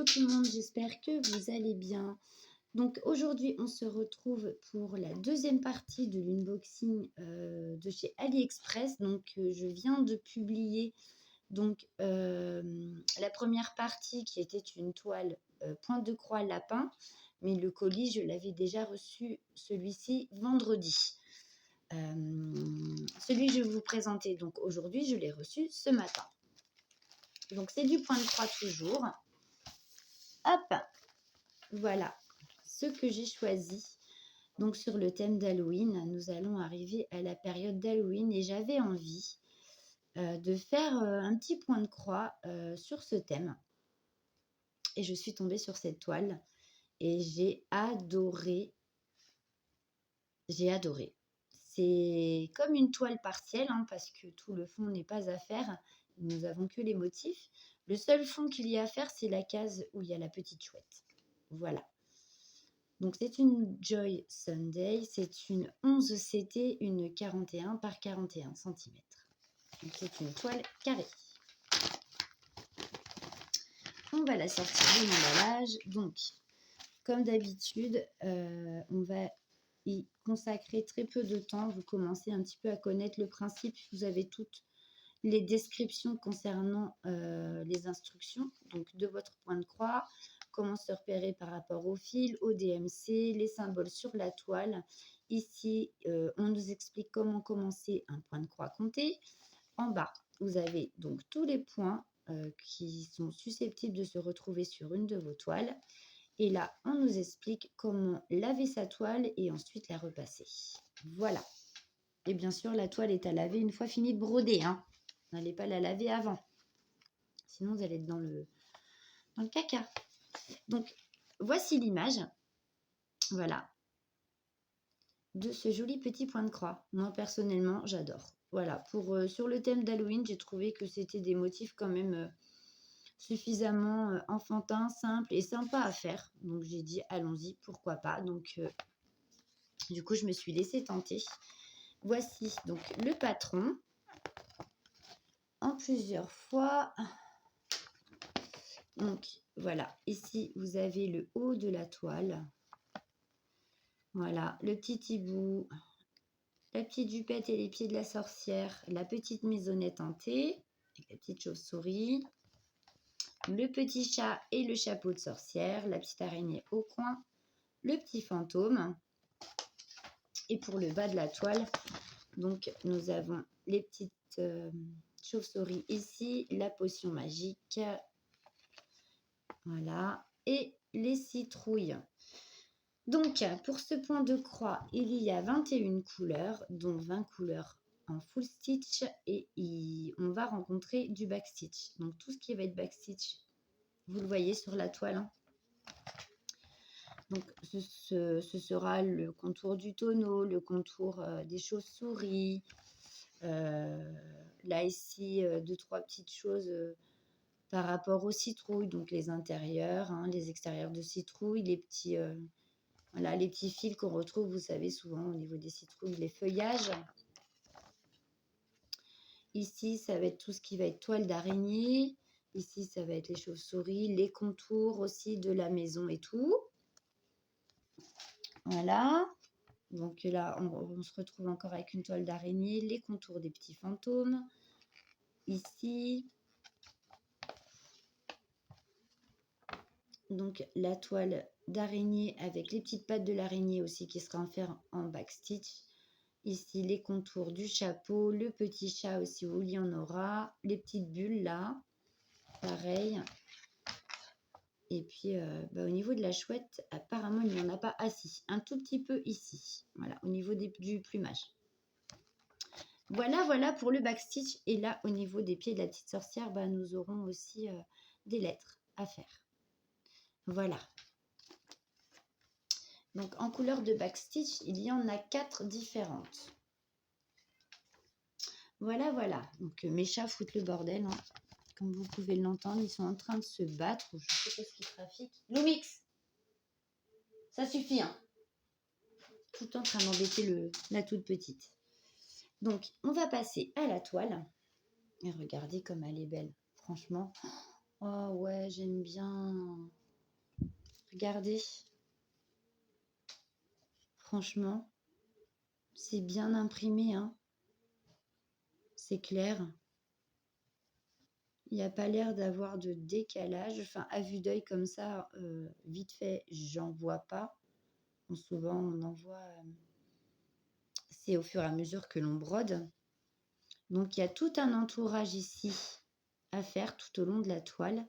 tout le monde, j'espère que vous allez bien. Donc aujourd'hui, on se retrouve pour la deuxième partie de l'unboxing de chez AliExpress. Donc je viens de publier la première partie qui était une toile pointe de croix lapin, mais le colis, je l'avais déjà reçu celui-ci vendredi. Celui que je vais vous présenter donc aujourd'hui, je l'ai reçu ce matin. Donc c'est du point de croix toujours. Hop, voilà ce que j'ai choisi. Donc sur le thème d'Halloween, nous allons arriver à la période d'Halloween et j'avais envie de faire un petit point de croix sur ce thème. Et je suis tombée sur cette toile et j'ai adoré. J'ai adoré. C'est comme une toile partielle parce que tout le fond n'est pas à faire. Nous n'avons que les motifs. Le seul fond qu'il y a à faire, c'est la case où il y a la petite chouette. Voilà. Donc c'est une Joy Sunday. C'est une 11 CT, une 41 par 41 cm. Donc c'est une toile carrée. On va la sortir de l'emballage. Donc, comme d'habitude, on va y consacrer très peu de temps. Vous commencez un petit peu à connaître le principe. Vous avez toutes les descriptions concernant les instructions donc de votre point de croix, comment se repérer par rapport au fil, au DMC, les symboles sur la toile. Ici, on nous explique comment commencer un point de croix compté. En bas, vous avez donc tous les points qui sont susceptibles de se retrouver sur une de vos toiles. Et là, on nous explique comment laver sa toile et ensuite la repasser. Voilà. Et bien sûr, la toile est à laver une fois fini de broder. N'allez pas la laver avant. Sinon, vous allez être dans le caca. Donc, voici l'image. Voilà. De ce joli petit point de croix. Moi, personnellement, j'adore. Voilà. Sur le thème d'Halloween, j'ai trouvé que c'était des motifs quand même suffisamment enfantins, simples et sympas à faire. Donc, j'ai dit, allons-y, pourquoi pas. Donc, du coup, je me suis laissée tenter. Voici donc le patron en plusieurs fois. Donc, voilà. Ici, vous avez le haut de la toile. Voilà, le petit hibou, la petite jupette et les pieds de la sorcière, la petite maisonnette en thé, avec la petite chauve-souris, le petit chat et le chapeau de sorcière, la petite araignée au coin, le petit fantôme. Et pour le bas de la toile, donc nous avons les petites chauves-souris ici, la potion magique, voilà, et les citrouilles. Donc, pour ce point de croix, il y a 21 couleurs, dont 20 couleurs en full stitch et on va rencontrer du backstitch. Donc, tout ce qui va être backstitch, vous le voyez sur la toile. Donc, ce sera le contour du tonneau, le contour des chauves-souris. Là, ici, deux, trois petites choses par rapport aux citrouilles. Donc, les intérieurs, les extérieurs de citrouilles, les petits... Voilà, les petits fils qu'on retrouve, vous savez, souvent au niveau des citrouilles, les feuillages. Ici, ça va être tout ce qui va être toile d'araignée. Ici, ça va être les chauves-souris, les contours aussi de la maison et tout. Voilà. Donc là, on se retrouve encore avec une toile d'araignée, les contours des petits fantômes. Ici. Donc la toile d'araignée avec les petites pattes de l'araignée aussi qui sera en fer en backstitch. Ici les contours du chapeau, le petit chat aussi où il y en aura, les petites bulles là, pareil. Et puis au niveau de la chouette, apparemment il n'y en a pas assez, un tout petit peu ici, voilà, au niveau du plumage. Voilà pour le backstitch. Et là au niveau des pieds de la petite sorcière, nous aurons aussi des lettres à faire. Voilà. Donc, en couleur de backstitch, il y en a 4 différentes. Voilà. Donc, mes chats foutent le bordel. Comme vous pouvez l'entendre, ils sont en train de se battre. Je ne sais pas ce qu'ils trafiquent. Lumix, ça suffit. Tout le temps en train d'embêter la toute petite. Donc, on va passer à la toile. Et regardez comme elle est belle. Franchement, Oh ouais, j'aime bien. Regardez, franchement, c'est bien imprimé, hein. C'est clair. Il n'y a pas l'air d'avoir de décalage. Enfin, à vue d'œil comme ça, vite fait, j'en vois pas. Bon, souvent, on en voit, c'est au fur et à mesure que l'on brode. Donc, il y a tout un entourage ici à faire tout au long de la toile.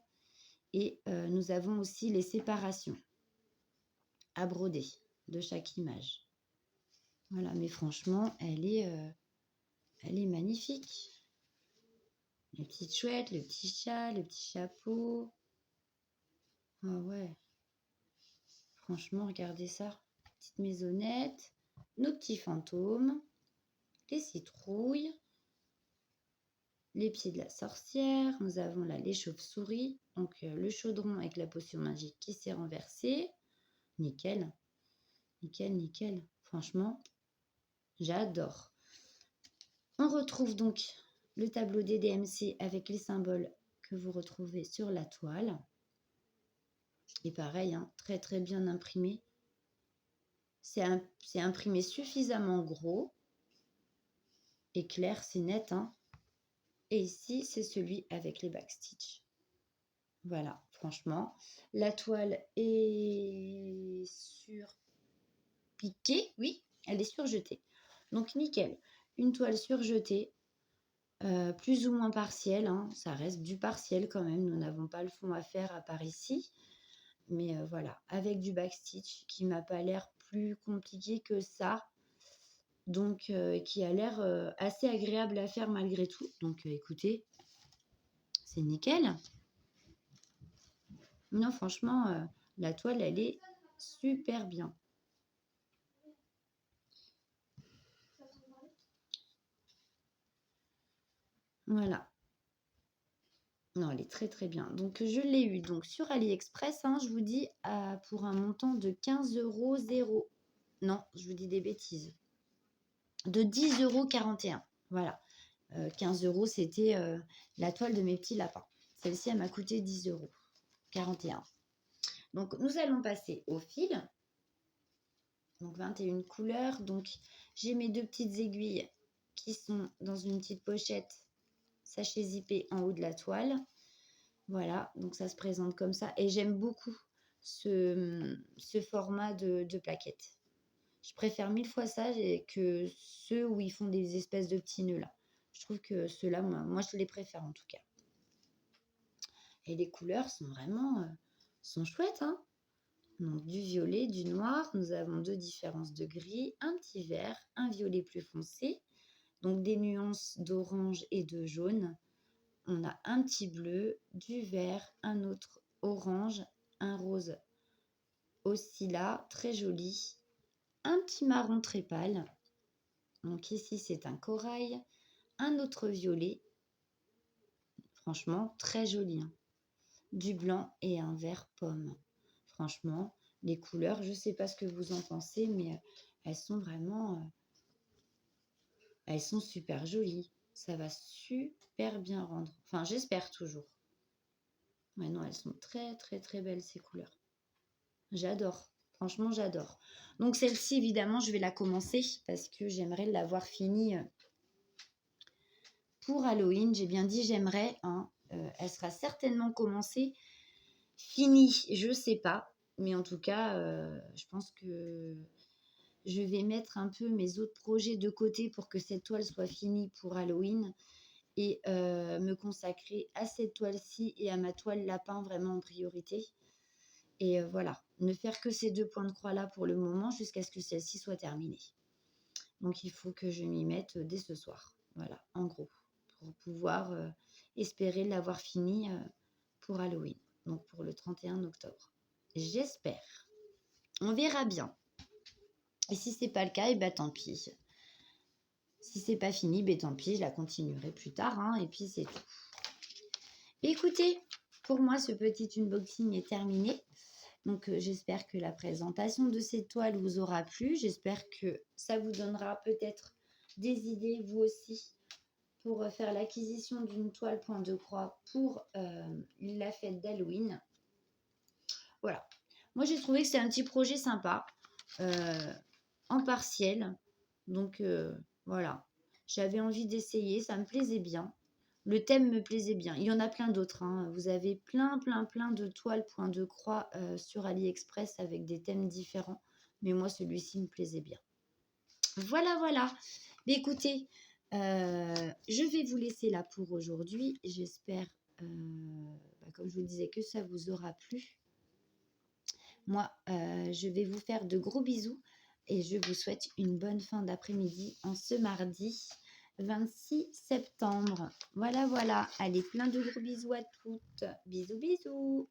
Et nous avons aussi les séparations à broder de chaque image. Voilà, mais franchement, elle est magnifique. Les petites chouettes, le petit chat, le petit chapeau. Ah ouais, franchement, regardez ça. Petite maisonnette, nos petits fantômes, les citrouilles, les pieds de la sorcière. Nous avons là les chauves-souris. Donc le chaudron avec la potion magique qui s'est renversé. Nickel, nickel, nickel. Franchement, j'adore. On retrouve donc le tableau des DMC avec les symboles que vous retrouvez sur la toile. Et pareil, hein, très très bien imprimé. C'est imprimé suffisamment gros et clair, c'est net, hein. Et ici, c'est celui avec les backstitch. Voilà, franchement, la toile est surpiquée, oui, elle est surjetée. Donc nickel, une toile surjetée, plus ou moins partielle, hein, ça reste du partiel quand même, nous n'avons pas le fond à faire à part ici. Mais voilà, avec du backstitch qui m'a pas l'air plus compliqué que ça. Donc, qui a l'air assez agréable à faire malgré tout. Donc, écoutez, c'est nickel. Non, franchement, la toile, elle est super bien. Voilà. Non, elle est très très bien. Donc, je l'ai eu donc sur AliExpress, hein, je vous dis, pour un montant de 15,00 €. Non, je vous dis des bêtises. De 10,41 €. Voilà. 15 €, c'était la toile de mes petits lapins. Celle-ci, elle m'a coûté 10,41 €. Donc, nous allons passer au fil. Donc, 21 couleurs. Donc, j'ai mes deux petites aiguilles qui sont dans une petite pochette sachet zippé en haut de la toile. Voilà, donc ça se présente comme ça. Et j'aime beaucoup ce format de plaquette. Je préfère 1000 fois ça que ceux où ils font des espèces de petits nœuds là. Je trouve que ceux-là, moi, je les préfère en tout cas. Et les couleurs sont vraiment sont chouettes, hein. Donc du violet, du noir, nous avons deux différences de gris, un petit vert, un violet plus foncé, donc des nuances d'orange et de jaune. On a un petit bleu, du vert, un autre orange, un rose aussi là, très joli, un petit marron très pâle. Donc ici c'est un corail, un autre violet, franchement très joli, hein. Du blanc et un vert pomme. Franchement, les couleurs, je ne sais pas ce que vous en pensez, mais elles sont vraiment, elles sont super jolies. Ça va super bien rendre. Enfin, j'espère toujours. Mais non, elles sont très, très, très belles, ces couleurs. J'adore. Franchement, j'adore. Donc, celle-ci, évidemment, je vais la commencer parce que j'aimerais l'avoir finie pour Halloween. J'ai bien dit j'aimerais, hein. Elle sera certainement commencée. Finie, je ne sais pas. Mais en tout cas, je pense que je vais mettre un peu mes autres projets de côté pour que cette toile soit finie pour Halloween et me consacrer à cette toile-ci et à ma toile lapin vraiment en priorité. Et voilà, ne faire que ces deux points de croix-là pour le moment jusqu'à ce que celle-ci soit terminée. Donc, il faut que je m'y mette dès ce soir. Voilà, en gros, pour pouvoir espérer l'avoir fini pour Halloween, donc pour le 31 octobre. J'espère. On verra bien. Et si c'est pas le cas, et ben tant pis. Si c'est pas fini, ben tant pis, je la continuerai plus tard, hein, et puis c'est tout. Écoutez, pour moi, ce petit unboxing est terminé. Donc, j'espère que la présentation de cette toile vous aura plu. J'espère que ça vous donnera peut-être des idées, vous aussi, pour faire l'acquisition d'une toile point de croix pour la fête d'Halloween. Voilà. Moi, j'ai trouvé que c'est un petit projet sympa, en partiel. Donc, voilà. J'avais envie d'essayer, ça me plaisait bien. Le thème me plaisait bien. Il y en a plein d'autres, hein. Vous avez plein de toiles point de croix sur AliExpress avec des thèmes différents. Mais moi, celui-ci me plaisait bien. Voilà, voilà. Mais écoutez, je vais vous laisser là pour aujourd'hui. J'espère, comme je vous le disais, que ça vous aura plu. Moi, je vais vous faire de gros bisous et je vous souhaite une bonne fin d'après-midi en ce mardi 26 septembre. Voilà, voilà. Allez, plein de gros bisous à toutes. Bisous, bisous.